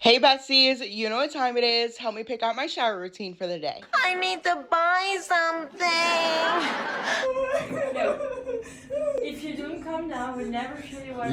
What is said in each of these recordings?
Hey besties, you know what time it is. Help me pick out my shower routine for the day. I need to buy something. No. If you don't come down, we'll never show you what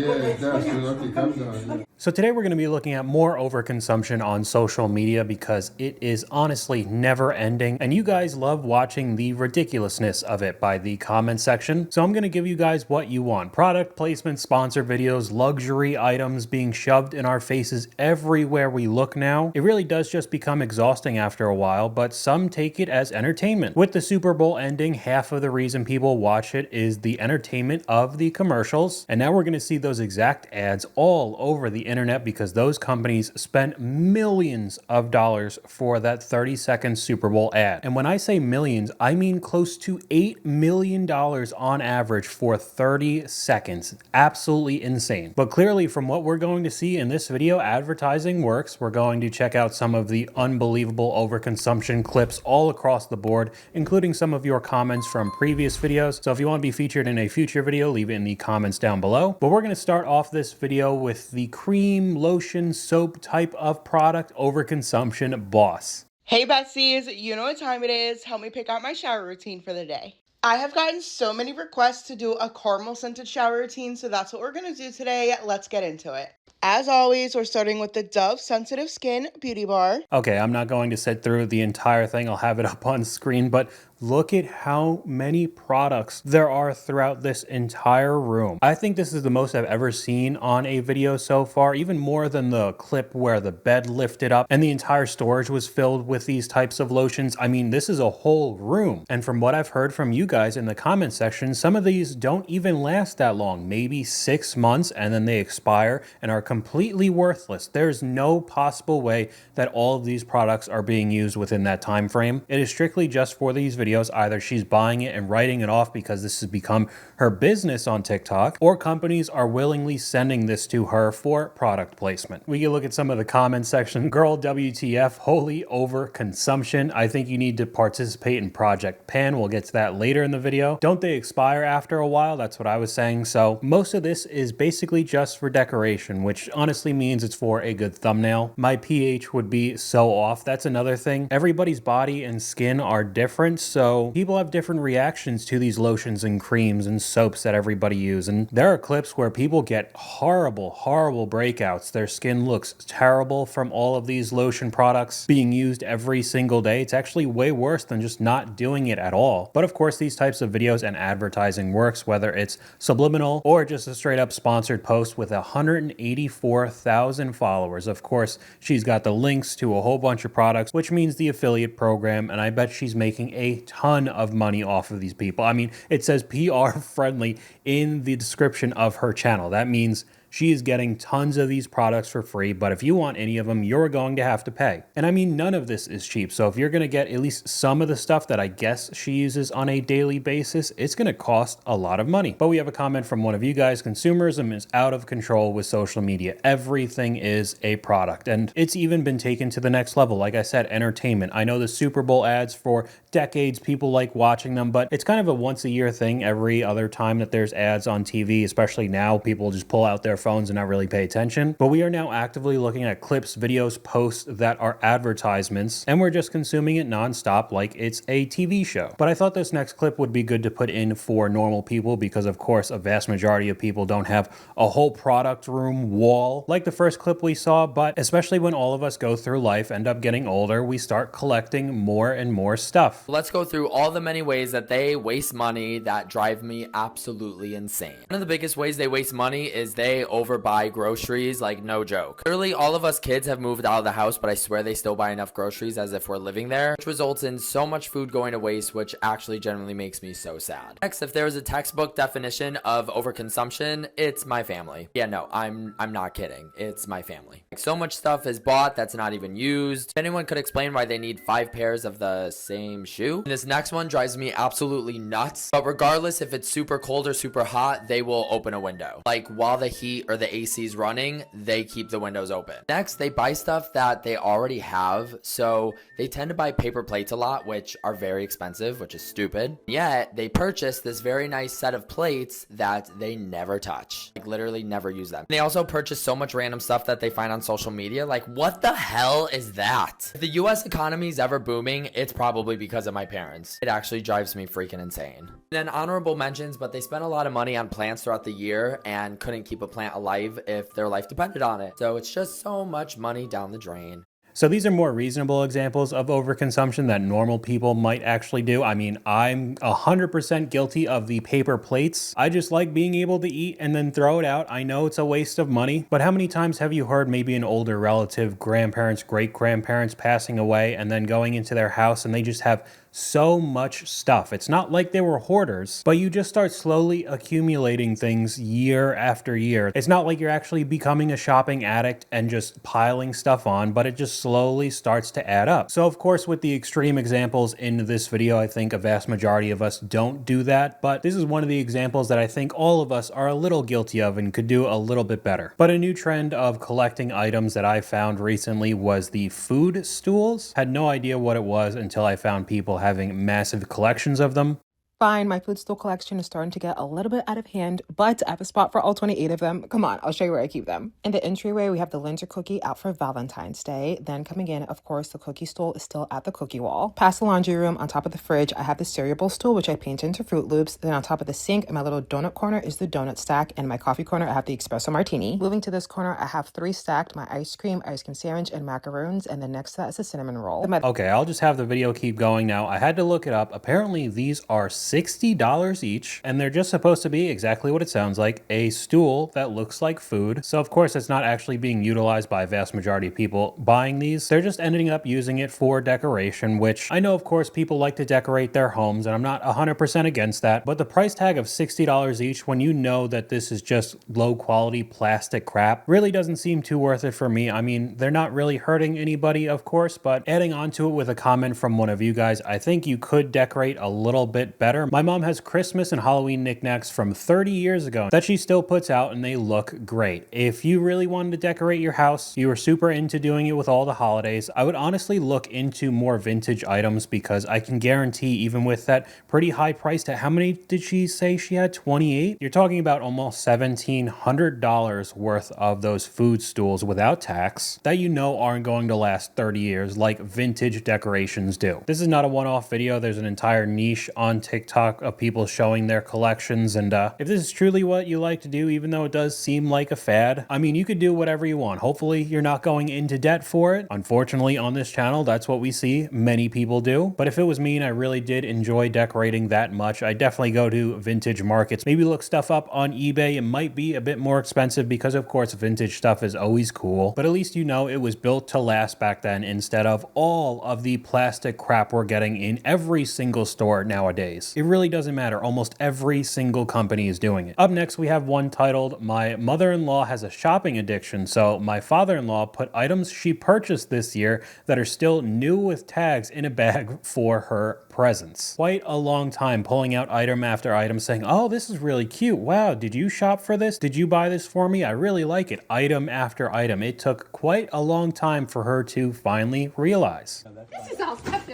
So today we're going to be looking at more overconsumption on social media because it is honestly never ending, and you guys love watching the ridiculousness of it by the comment section. So I'm going to give you guys what you want: product placement, sponsor videos, luxury items being shoved in our faces everywhere we look now. It really does just become exhausting after a while, but some take it as entertainment. With the Super Bowl ending, half of the reason people watch it is the entertainment of the commercials, and now we're going to see those exact ads all over the internet because those companies spent millions of dollars for that 30-second Super Bowl ad. And when I say millions, I mean close to $8 million on average for 30 seconds. Absolutely insane. But clearly, from what we're going to see in this video, advertising works. We're going to check out some of the unbelievable overconsumption clips all across the board, including some of your comments from previous videos. So if you want to be featured in a future video, leave it in the comments down below. But we're going to start off this video with the cream, lotion, soap type of product, Overconsumption Boss. Hey besties, you know what time it is. Help me pick out my shower routine for the day. I have gotten so many requests to do a caramel scented shower routine, so that's what we're going to do today. Let's get into it. As always, we're starting with the Dove Sensitive Skin Beauty Bar. Okay, I'm not going to sit through the entire thing. I'll have it up on screen, but look at how many products there are throughout this entire room. I think this is the most I've ever seen on a video so far, even more than the clip where the bed lifted up and the entire storage was filled with these types of lotions. I mean, this is a whole room. And from what I've heard from you guys in the comment section, some of these don't even last that long, maybe 6 months, and then they expire and are completely worthless. There's no possible way that all of these products are being used within that time frame. It is strictly just for these videos. Either she's buying it and writing it off because this has become her business on TikTok, or companies are willingly sending this to her for product placement. We can look at some of the comment section. Girl, WTF, holy overconsumption. I think you need to participate in Project Pan. We'll get to that later in the video. Don't they expire after a while? That's what I was saying. So most of this is basically just for decoration, which honestly means it's for a good thumbnail. My pH would be so off. That's another thing. Everybody's body and skin are different, so people have different reactions to these lotions and creams and soaps that everybody uses. And there are clips where people get horrible breakouts. Their skin looks terrible from all of these lotion products being used every single day. It's actually way worse than just not doing it at all. But of course, these types of videos and advertising works, whether it's subliminal or just a straight up sponsored post with 184,000 followers. Of course, she's got the links to a whole bunch of products, which means the affiliate program, and I bet she's making a ton of money off of these people. I mean, it says PR friendly in the description of her channel. That means she is getting tons of these products for free, but if you want any of them, you're going to have to pay. And I mean, none of this is cheap. So if you're going to get at least some of the stuff that I guess she uses on a daily basis, it's going to cost a lot of money. But we have a comment from one of you guys: consumerism is out of control with social media. Everything is a product, and it's even been taken to the next level. Like I said, entertainment. I know the Super Bowl ads for decades, people like watching them, but it's kind of a once a year thing. Every other time that there's ads on TV, especially now, people just pull out their phones and not really pay attention. But we are now actively looking at clips, videos, posts that are advertisements, and we're just consuming it nonstop like it's a TV show. But I thought this next clip would be good to put in for normal people because, of course, a vast majority of people don't have a whole product room wall like the first clip we saw. But especially when all of us go through life, end up getting older, we start collecting more and more stuff. Let's go through all the many ways that they waste money that drive me absolutely insane. One of the biggest ways they waste money is they overbuy groceries, like no joke. Clearly, all of us kids have moved out of the house, but I swear they still buy enough groceries as if we're living there, which results in so much food going to waste, which actually generally makes me so sad. Next, if there was a textbook definition of overconsumption, it's my family. Yeah, no, I'm not kidding. It's my family. Like, so much stuff is bought that's not even used. If anyone could explain why they need 5 pairs of the same shoe. And this next one drives me absolutely nuts. But regardless if it's super cold or super hot, they will open a window. Like while the heat heat or the AC's running, they keep the windows open. Next, they buy stuff that they already have, so they tend to buy paper plates a lot, which are very expensive, which is stupid. Yet, they purchase this very nice set of plates that they never touch. Like, literally never use them. They also purchase so much random stuff that they find on social media. Like, what the hell is that? If the US economy is ever booming, it's probably because of my parents. It actually drives me freaking insane. And then honorable mentions, but they spent a lot of money on plants throughout the year and couldn't keep a plant alive if their life depended on it. So it's just so much money down the drain. So these are more reasonable examples of overconsumption that normal people might actually do. I mean, I'm 100% guilty of the paper plates. I just like being able to eat and then throw it out. I know it's a waste of money, but how many times have you heard maybe an older relative, grandparents, great-grandparents passing away and then going into their house and they just have so much stuff? It's not like they were hoarders, but you just start slowly accumulating things year after year. It's not like you're actually becoming a shopping addict and just piling stuff on, but it just slowly starts to add up. So of course, with the extreme examples in this video, I think a vast majority of us don't do that, but this is one of the examples that I think all of us are a little guilty of and could do a little bit better. But a new trend of collecting items that I found recently was the food stools. Had no idea what it was until I found people having massive collections of them. Fine, my food stool collection is starting to get a little bit out of hand, but I have a spot for all 28 of them. Come on, I'll show you where I keep them. In the entryway, we have the Linzer cookie out for Valentine's Day. Then coming in, of course, the cookie stool is still at the cookie wall. Past the laundry room, on top of the fridge, I have the cereal bowl stool, which I paint into Fruit Loops. Then on top of the sink, in my little donut corner is the donut stack. And in my coffee corner, I have the espresso martini. Moving to this corner, I have 3 stacked, my ice cream sandwich, and macaroons. And then next to that is a cinnamon roll. Okay, I'll just have the video keep going now. I had to look it up. Apparently, these are $60 each, and they're just supposed to be exactly what it sounds like, a stool that looks like food. So of course it's not actually being utilized by a vast majority of people buying these. They're just ending up using it for decoration, which I know of course people like to decorate their homes, and I'm not 100% against that, but the price tag of $60 each when you know that this is just low quality plastic crap really doesn't seem too worth it for me. I mean, they're not really hurting anybody, of course, but adding on to it with a comment from one of you guys, I think you could decorate a little bit better. My mom has Christmas and Halloween knickknacks from 30 years ago that she still puts out, and they look great. If you really wanted to decorate your house, you were super into doing it with all the holidays, I would honestly look into more vintage items, because I can guarantee even with that pretty high price tag, how many did she say she had? 28? You're talking about almost $1,700 worth of those food stools without tax that you know aren't going to last 30 years like vintage decorations do. This is not a one-off video. There's an entire niche on TikTok of people showing their collections, and if this is truly what you like to do, even though it does seem like a fad, I mean, you could do whatever you want. Hopefully you're not going into debt for it. Unfortunately, on this channel, that's what we see many people do. But if it was me and I really did enjoy decorating that much, I definitely go to vintage markets, maybe look stuff up on eBay. It might be a bit more expensive because of course vintage stuff is always cool, but at least you know it was built to last back then, instead of all of the plastic crap we're getting in every single store nowadays. It really doesn't matter. Almost every single company is doing it. Up next, we have one titled, "My mother-in-law has a shopping addiction, so my father-in-law put items she purchased this year that are still new with tags in a bag for her presents." Quite a long time pulling out item after item saying, "Oh, this is really cute. Wow, did you shop for this? Did you buy this for me? I really like it." Item after item. It took quite a long time for her to finally realize. This is all stuff.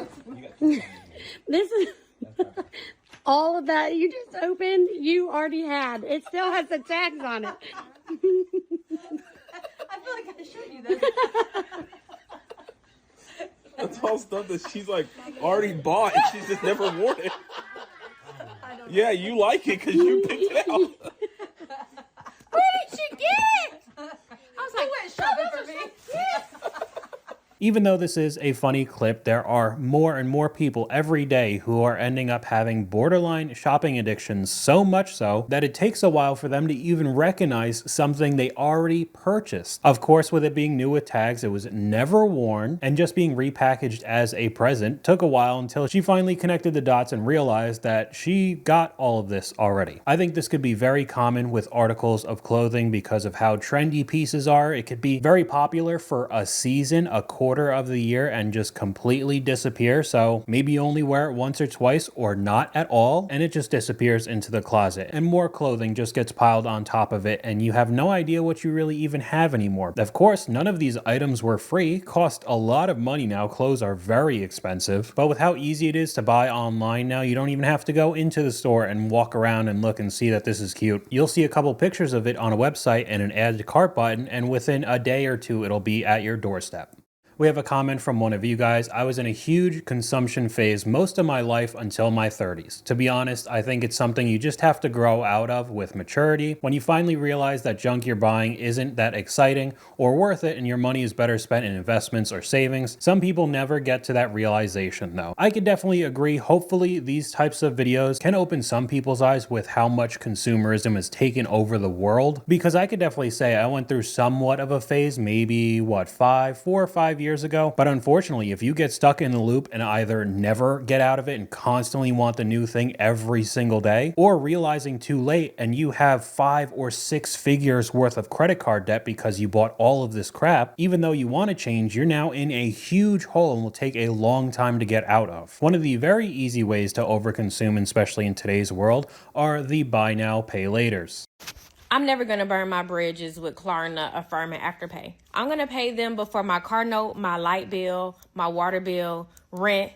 This is all of that you just opened, you already had. It still has the tags on it. I feel like I showed you this. That's all stuff that she's like already bought and she's just never worn it. Yeah, you like it because you picked it out. Where did she get it? I was like, went shopping for me. Even though this is a funny clip, there are more and more people every day who are ending up having borderline shopping addictions, so much so that it takes a while for them to even recognize something they already purchased. Of course, with it being new with tags, it was never worn, and just being repackaged as a present took a while until she finally connected the dots and realized that she got all of this already. I think this could be very common with articles of clothing because of how trendy pieces are. It could be very popular for a season, a quarter, quarter of the year and just completely disappear. So maybe you only wear it once or twice or not at all, and it just disappears into the closet, and more clothing just gets piled on top of it, and you have no idea what you really even have anymore. Of course, none of these items were free, cost a lot of money now. Clothes are very expensive, but with how easy it is to buy online now, you don't even have to go into the store and walk around and look and see that this is cute. You'll see a couple pictures of it on a website and an add to cart button, and within a day or two, it'll be at your doorstep. We have a comment from one of you guys. I was in a huge consumption phase most of my life until my 30s. To be honest, I think it's something you just have to grow out of with maturity. When you finally realize that junk you're buying isn't that exciting or worth it and your money is better spent in investments or savings, some people never get to that realization though. I could definitely agree. Hopefully these types of videos can open some people's eyes with how much consumerism has taken over the world, because I could definitely say I went through somewhat of a phase, maybe 4 or 5 years ago. But unfortunately, if you get stuck in the loop and either never get out of it and constantly want the new thing every single day, or realizing too late and you have 5 or 6 figures worth of credit card debt because you bought all of this crap, even though you want to change, you're now in a huge hole and will take a long time to get out of. One of the very easy ways to overconsume, especially in today's world, are the buy now, pay laters. I'm never going to burn my bridges with Klarna, Affirm, and Afterpay. I'm going to pay them before my car note, my light bill, my water bill, rent,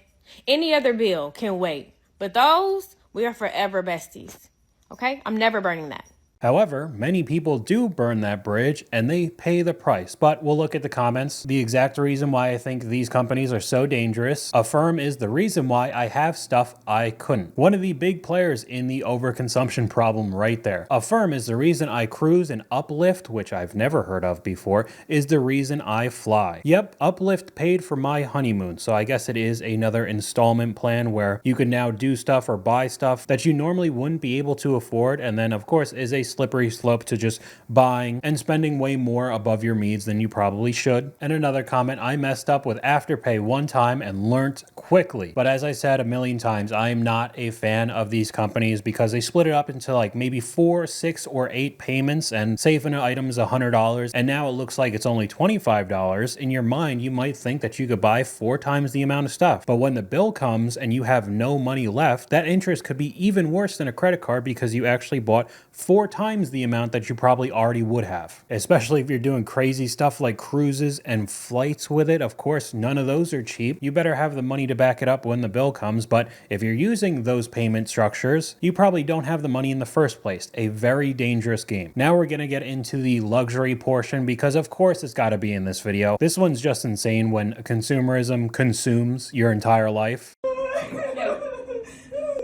any other bill can wait. But those, we are forever besties. Okay? I'm never burning that. However, many people do burn that bridge and they pay the price. But we'll look at the comments. The exact reason why I think these companies are so dangerous. Affirm is the reason why I have stuff I couldn't. One of the big players in the overconsumption problem right there. Affirm is the reason I cruise, and Uplift, which I've never heard of before, is the reason I fly. Yep, Uplift paid for my honeymoon, so I guess it is another installment plan where you can now do stuff or buy stuff that you normally wouldn't be able to afford, and then of course is a slippery slope to just buying and spending way more above your means than you probably should. And another comment, I messed up with Afterpay one time and learned quickly. But as I said a million times, I am not a fan of these companies because they split it up into like maybe 4, 6, or 8 payments, and say if an item is $100 and now it looks like it's only $25. In your mind, you might think that you could buy 4 times the amount of stuff. But when the bill comes and you have no money left, that interest could be even worse than a credit card because you actually bought 4 times the amount that you probably already would have, especially if you're doing crazy stuff like cruises and flights with it. Of course, none of those are cheap. You better have the money to back it up when the bill comes, but if you're using those payment structures, you probably don't have the money in the first place. A very dangerous game. Now we're gonna get into the luxury portion because of course it's gotta be in this video. This one's just insane when consumerism consumes your entire life.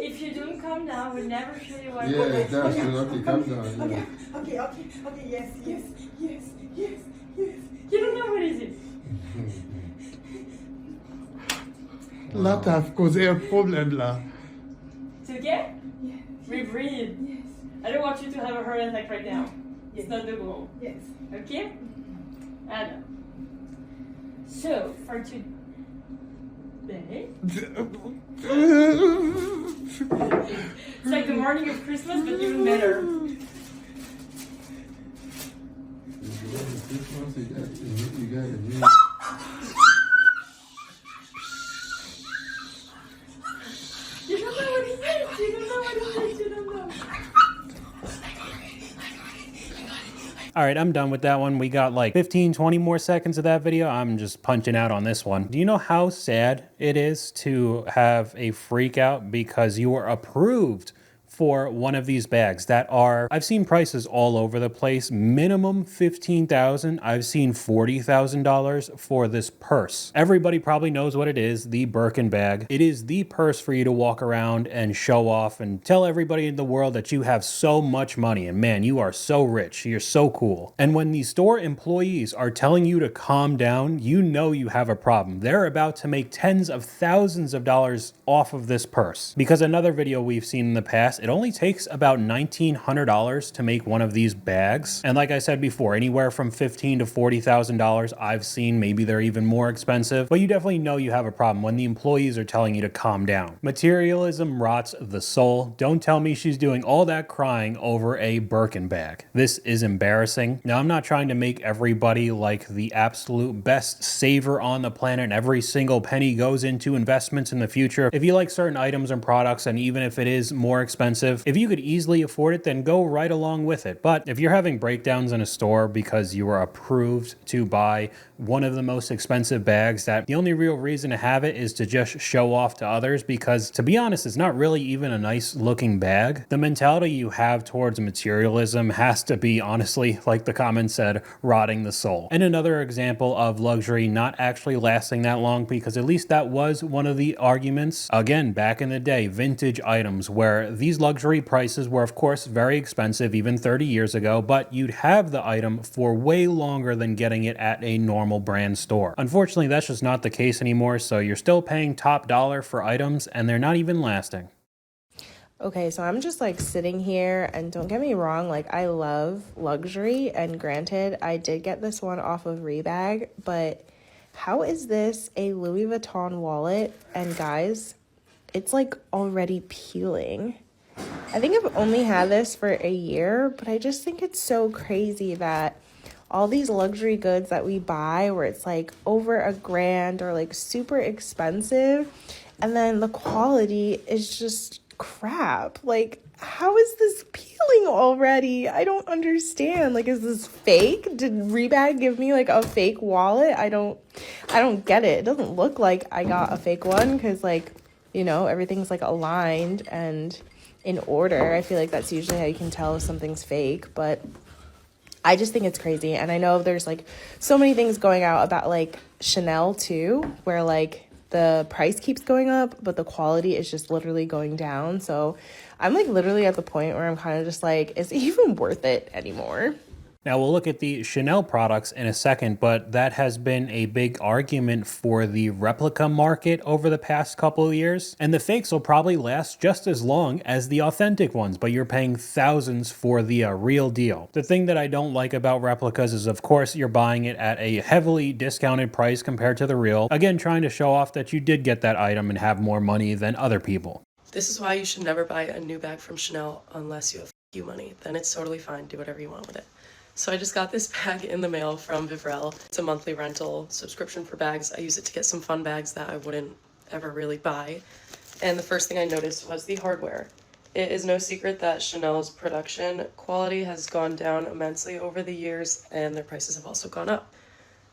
If you don't calm down, we'll never show you what Yeah, it does. Okay, calm down. Yeah. Okay, yes. You don't know what is it? Là, t'as causé un problème là. It's okay? Yes. We breathe. Yes. I don't want you to have a heart attack right now. Yes. It's not the goal. Yes. Okay? Anna. So, for today. It's like the morning of Christmas, but even better. You don't know what it is. You don't know what it is. You don't know. All right, I'm done with that one. We got like 15, 20 more seconds of that video. I'm just punching out on this one. Do you know how sad it is to have a freak out because you were approved for one of these bags that are, I've seen prices all over the place, minimum $15,000. I've seen $40,000 for this purse. Everybody probably knows what it is, the Birkin bag. It is the purse for you to walk around and show off and tell everybody in the world that you have so much money and man, you are so rich, you're so cool. And when the store employees are telling you to calm down, you know you have a problem. They're about to make tens of thousands of dollars off of this purse. Because another video we've seen in the past, it only takes about $1,900 to make one of these bags. And like I said before, anywhere from $15,000 to $40,000 I've seen. Maybe they're even more expensive, but you definitely know you have a problem when the employees are telling you to calm down. Materialism rots the soul. Don't tell me she's doing all that crying over a Birkin bag. This is embarrassing. Now, I'm not trying to make everybody like the absolute best saver on the planet and every single penny goes into investments in the future. If you like certain items and products, and even if it is more expensive, if you could easily afford it, then go right along with it. But if you're having breakdowns in a store because you are approved to buy one of the most expensive bags, that the only real reason to have it is to just show off to others, because to be honest, it's not really even a nice looking bag. The mentality you have towards materialism has to be, honestly, like the comment said, rotting the soul. And another example of luxury not actually lasting that long, because at least that was one of the arguments, again, back in the day, vintage items, where these luxury prices were of course very expensive even 30 years ago, but you'd have the item for way longer than getting it at a normal brand store. Unfortunately, that's just not the case anymore, so you're still paying top dollar for items and they're not even lasting. Okay, so I'm just like sitting here, and don't get me wrong, like I love luxury, and granted, I did get this one off of Rebag, but how is this a Louis Vuitton wallet? And guys, it's like already peeling. I think I've only had this for a year, but I just think it's so crazy that all these luxury goods that we buy where it's like over $1,000 or like super expensive, and then the quality is just crap. Like, how is this peeling already? I don't understand. Like, is this fake? Did Rebag give me like a fake wallet? I don't get it. It doesn't look like I got a fake one, because like, you know, everything's like aligned and in order. I feel like that's usually how you can tell if something's fake, but I just think it's crazy. And I know there's like so many things going out about like Chanel too, where like the price keeps going up, but the quality is just literally going down. So I'm like literally at the point where I'm kind of just like, is it even worth it anymore? Now, we'll look at the Chanel products in a second, but that has been a big argument for the replica market over the past couple of years. And the fakes will probably last just as long as the authentic ones, but you're paying thousands for the real deal. The thing that I don't like about replicas is, of course, you're buying it at a heavily discounted price compared to the real. Again, trying to show off that you did get that item and have more money than other people. This is why you should never buy a new bag from Chanel unless you have money. Then it's totally fine. Do whatever you want with it. So I just got this bag in the mail from Vivrel. It's a monthly rental subscription for bags. I use it to get some fun bags that I wouldn't ever really buy. And the first thing I noticed was the hardware. It is no secret that Chanel's production quality has gone down immensely over the years, and their prices have also gone up.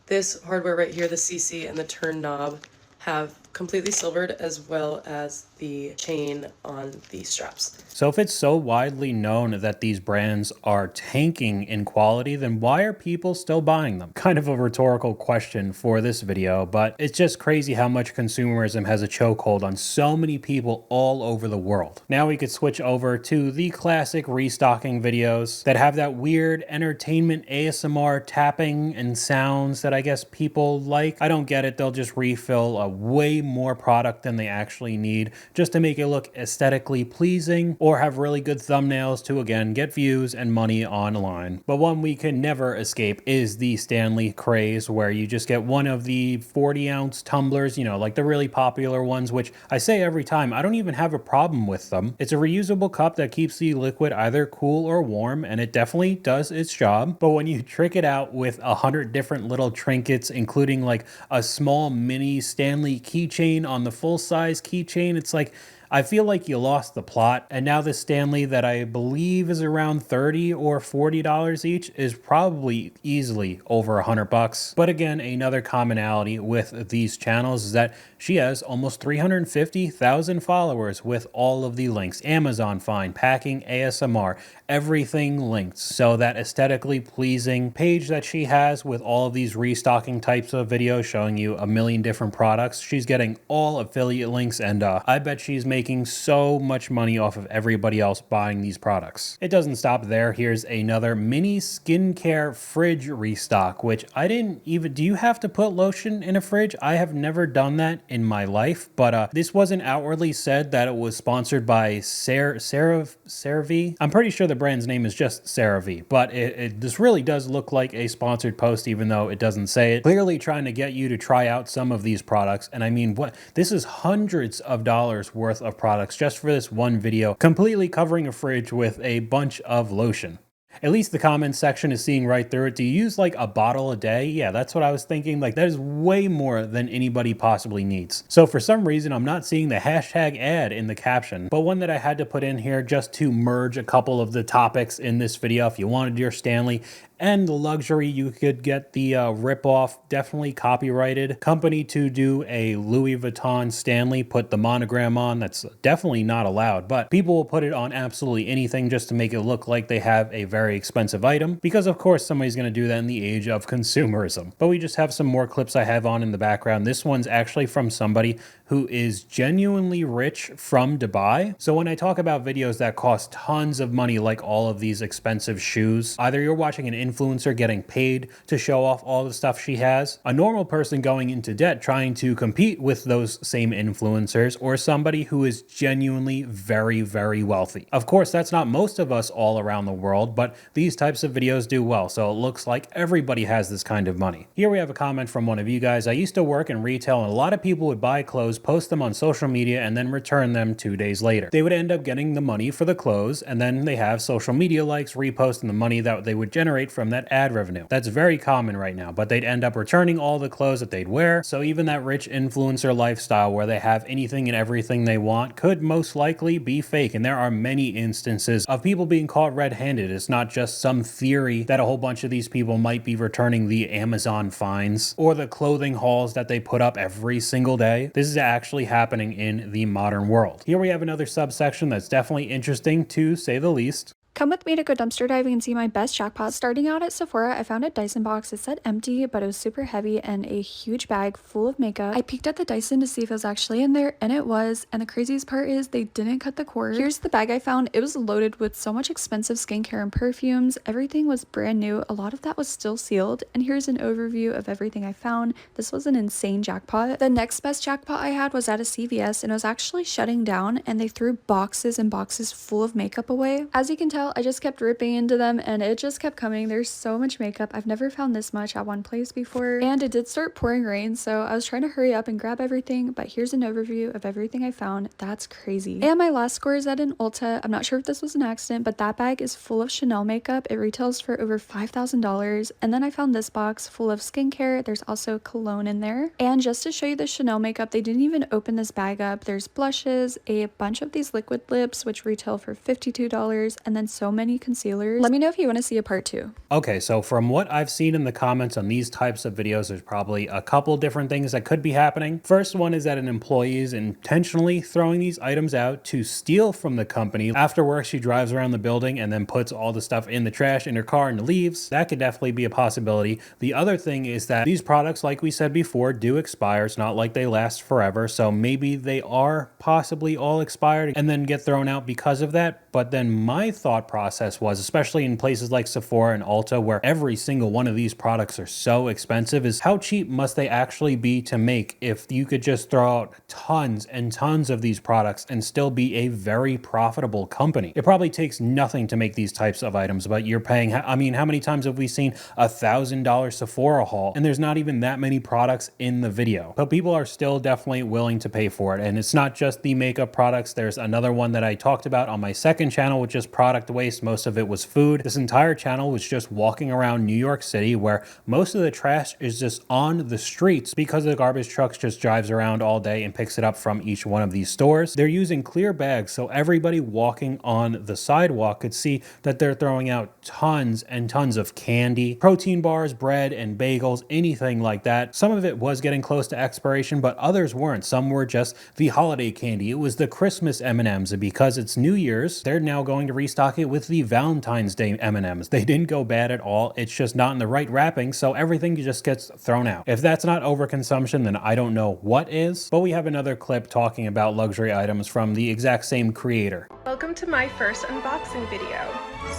This hardware right here, the CC and the turn knob, have completely silvered, as well as the chain on the straps. So if it's so widely known that these brands are tanking in quality, then why are people still buying them? Kind of a rhetorical question for this video, but it's just crazy how much consumerism has a chokehold on so many people all over the world. Now we could switch over to the classic restocking videos that have that weird entertainment ASMR tapping and sounds that I guess people like. I don't get it. They'll just refill a way more product than they actually need just to make it look aesthetically pleasing, or have really good thumbnails to again get views and money online. But one we can never escape is the Stanley craze, where you just get one of the 40-ounce tumblers, you know, like the really popular ones, which I say every time, I don't even have a problem with them. It's a reusable cup that keeps the liquid either cool or warm, and it definitely does its job. But when you trick it out with 100 different little trinkets, including like a small mini Stanley keychain on the full-size keychain, it's like, I feel like you lost the plot. And now this Stanley that I believe is around $30 or $40 each is probably easily over $100. But again, another commonality with these channels is that she has almost 350,000 followers with all of the links. Amazon Find, Packing, ASMR, everything linked. So that aesthetically pleasing page that she has with all of these restocking types of videos showing you a million different products, she's getting all affiliate links, and I bet she's making making so much money off of everybody else buying these products. It doesn't stop there. Here's another mini skincare fridge restock, which I didn't even, do you have to put lotion in a fridge? I have never done that in my life, but this wasn't outwardly said that it was sponsored by CeraVe. I'm pretty sure the brand's name is just CeraVe, but this really does look like a sponsored post, even though it doesn't say it. Clearly trying to get you to try out some of these products. And I mean, this is hundreds of dollars worth of products just for this one video, completely covering a fridge with a bunch of lotion. At least the comments section is seeing right through it. Do you use like a bottle a day? Yeah, that's what I was thinking. Like, that is way more than anybody possibly needs. So for some reason, I'm not seeing the hashtag ad in the caption, but one that I had to put in here just to merge a couple of the topics in this video. If you wanted your Stanley and the luxury, you could get the rip-off, definitely copyrighted company to do a Louis Vuitton Stanley, put the monogram on. That's definitely not allowed, but people will put it on absolutely anything just to make it look like they have a very expensive item, because of course somebody's going to do that in the age of consumerism. But we just have some more clips I have on in the background. This one's actually from somebody who is genuinely rich from Dubai. So when I talk about videos that cost tons of money, like all of these expensive shoes, either you're watching an influencer getting paid to show off all the stuff she has, a normal person going into debt trying to compete with those same influencers, or somebody who is genuinely very, very wealthy. Of course, that's not most of us all around the world, but these types of videos do well. So it looks like everybody has this kind of money. Here we have a comment from one of you guys. I used to work in retail, and a lot of people would buy clothes, post them on social media, and then return them 2 days later. They would end up getting the money for the clothes, and then they have social media likes, reposts, and the money that they would generate from that ad revenue. That's very common right now, but they'd end up returning all the clothes that they'd wear. So even that rich influencer lifestyle where they have anything and everything they want could most likely be fake. And there are many instances of people being caught red-handed. It's not just some theory that a whole bunch of these people might be returning the Amazon fines or the clothing hauls that they put up every single day. This is actually happening in the modern world. Here we have another subsection that's definitely interesting, to say the least. Come with me to go dumpster diving and see my best jackpot. Starting out at Sephora, I found a Dyson box. It said empty, but it was super heavy and a huge bag full of makeup. I peeked at the Dyson to see if it was actually in there, and it was. And the craziest part is they didn't cut the cord. Here's the bag I found. It was loaded with so much expensive skincare and perfumes. Everything was brand new. A lot of that was still sealed. And here's an overview of everything I found. This was an insane jackpot. The next best jackpot I had was at a CVS, and it was actually shutting down, and they threw boxes and boxes full of makeup away. As you can tell, I just kept ripping into them and it just kept coming. There's so much makeup. I've never found this much at one place before, and it did start pouring rain, so I was trying to hurry up and grab everything, but here's an overview of everything I found. That's crazy. And my last score is at an Ulta. I'm not sure if this was an accident, but that bag is full of Chanel makeup. It retails for over $5,000. And then I found this box full of skincare. There's also cologne in there. And just to show you the Chanel makeup, they didn't even open this bag up. There's blushes, a bunch of these liquid lips, which retail for $52, and then so many concealers. Let me know if you want to see a part 2. Okay, so from what I've seen in the comments on these types of videos, there's probably a couple different things that could be happening. First one is that an employee is intentionally throwing these items out to steal from the company. After work, she drives around the building and then puts all the stuff in the trash in her car and leaves. That could definitely be a possibility. The other thing is that these products, like we said before, do expire. It's not like they last forever, so maybe they are possibly all expired and then get thrown out because of that. But then my thought process was, especially in places like Sephora and Ulta, where every single one of these products are so expensive, is how cheap must they actually be to make if you could just throw out tons and tons of these products and still be a very profitable company? It probably takes nothing to make these types of items, but you're paying, I mean, how many times have we seen $1,000 Sephora haul and there's not even that many products in the video? But people are still definitely willing to pay for it. And it's not just the makeup products. There's another one that I talked about on my second channel, which is product waste. Most of it was food. This entire channel was just walking around New York City, where most of the trash is just on the streets because the garbage trucks just drives around all day and picks it up from each one of these stores. They're using clear bags, so everybody walking on the sidewalk could see that they're throwing out tons and tons of candy, protein bars, bread, and bagels, anything like that. Some of it was getting close to expiration, but others weren't. Some were just the holiday candy. It was the Christmas M&Ms, and because it's New Year's, they're now going to restock it it with the Valentine's Day M&Ms. They didn't go bad at all. It's just not in the right wrapping, so everything just gets thrown out. If that's not overconsumption, then I don't know what is. But we have another clip talking about luxury items from the exact same creator. Welcome to my first unboxing video.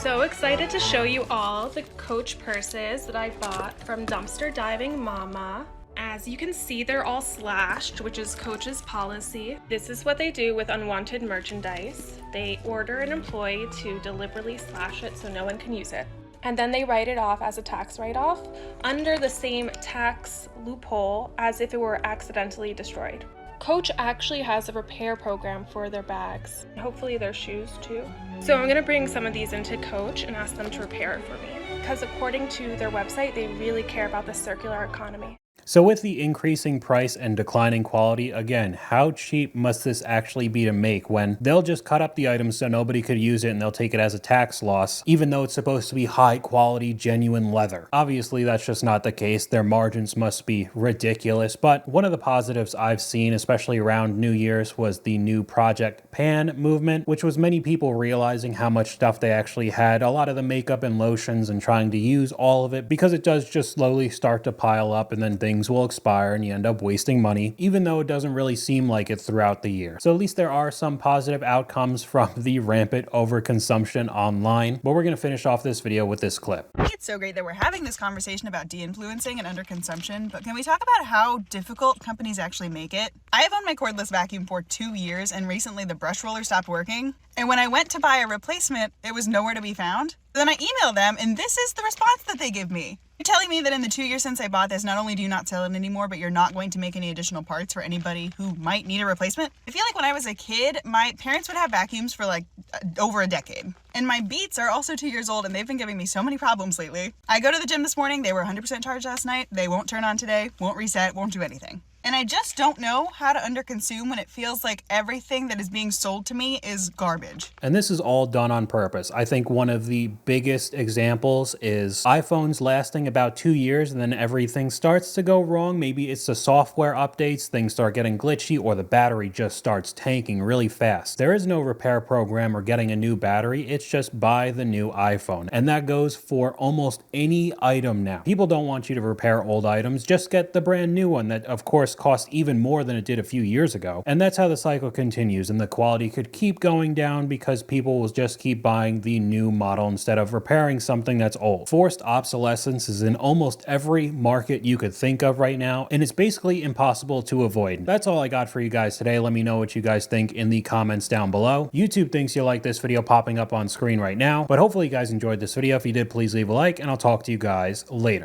So excited to show you all the Coach purses that I bought from Dumpster Diving Mama. As you can see, they're all slashed, which is Coach's policy. This is what they do with unwanted merchandise. They order an employee to deliberately slash it so no one can use it. And then they write it off as a tax write-off under the same tax loophole as if it were accidentally destroyed. Coach actually has a repair program for their bags, hopefully their shoes too. So I'm gonna bring some of these into Coach and ask them to repair it for me, because according to their website, they really care about the circular economy. So with the increasing price and declining quality, again, how cheap must this actually be to make when they'll just cut up the items so nobody could use it and they'll take it as a tax loss, even though it's supposed to be high quality, genuine leather? Obviously, that's just not the case. Their margins must be ridiculous. But one of the positives I've seen, especially around New Year's, was the new Project Pan movement, which was many people realizing how much stuff they actually had, a lot of the makeup and lotions, and trying to use all of it, because it does just slowly start to pile up and then things will expire and you end up wasting money, even though it doesn't really seem like it throughout the year. So at least there are some positive outcomes from the rampant overconsumption online. But we're going to finish off this video with this clip. It's so great that we're having this conversation about de-influencing and underconsumption, but can we talk about how difficult companies actually make it? I have owned my cordless vacuum for 2 years, and recently the brush roller stopped working. And when I went to buy a replacement, it was nowhere to be found. Then I emailed them, and this is the response that they give me. You're telling me that in the 2 years since I bought this, not only do you not sell it anymore, but you're not going to make any additional parts for anybody who might need a replacement? I feel like when I was a kid, my parents would have vacuums for like over a decade. And my Beats are also 2 years old, and they've been giving me so many problems lately. I go to the gym this morning, they were 100% charged last night. They won't turn on today, won't reset, won't do anything. And I just don't know how to underconsume when it feels like everything that is being sold to me is garbage. And this is all done on purpose. I think one of the biggest examples is iPhones lasting about 2 years and then everything starts to go wrong. Maybe it's the software updates, things start getting glitchy, or the battery just starts tanking really fast. There is no repair program or getting a new battery. It's just buy the new iPhone. And that goes for almost any item now. People don't want you to repair old items. Just get the brand new one that, of course, cost even more than it did a few years ago. And that's how the cycle continues, and the quality could keep going down because people will just keep buying the new model instead of repairing something that's old. Forced obsolescence is in almost every market you could think of right now, and it's basically impossible to avoid. That's all I got for you guys today. Let me know what you guys think in the comments down below. YouTube thinks you'll like this video popping up on screen right now, but hopefully you guys enjoyed this video. If you did, please leave a like, and I'll talk to you guys later.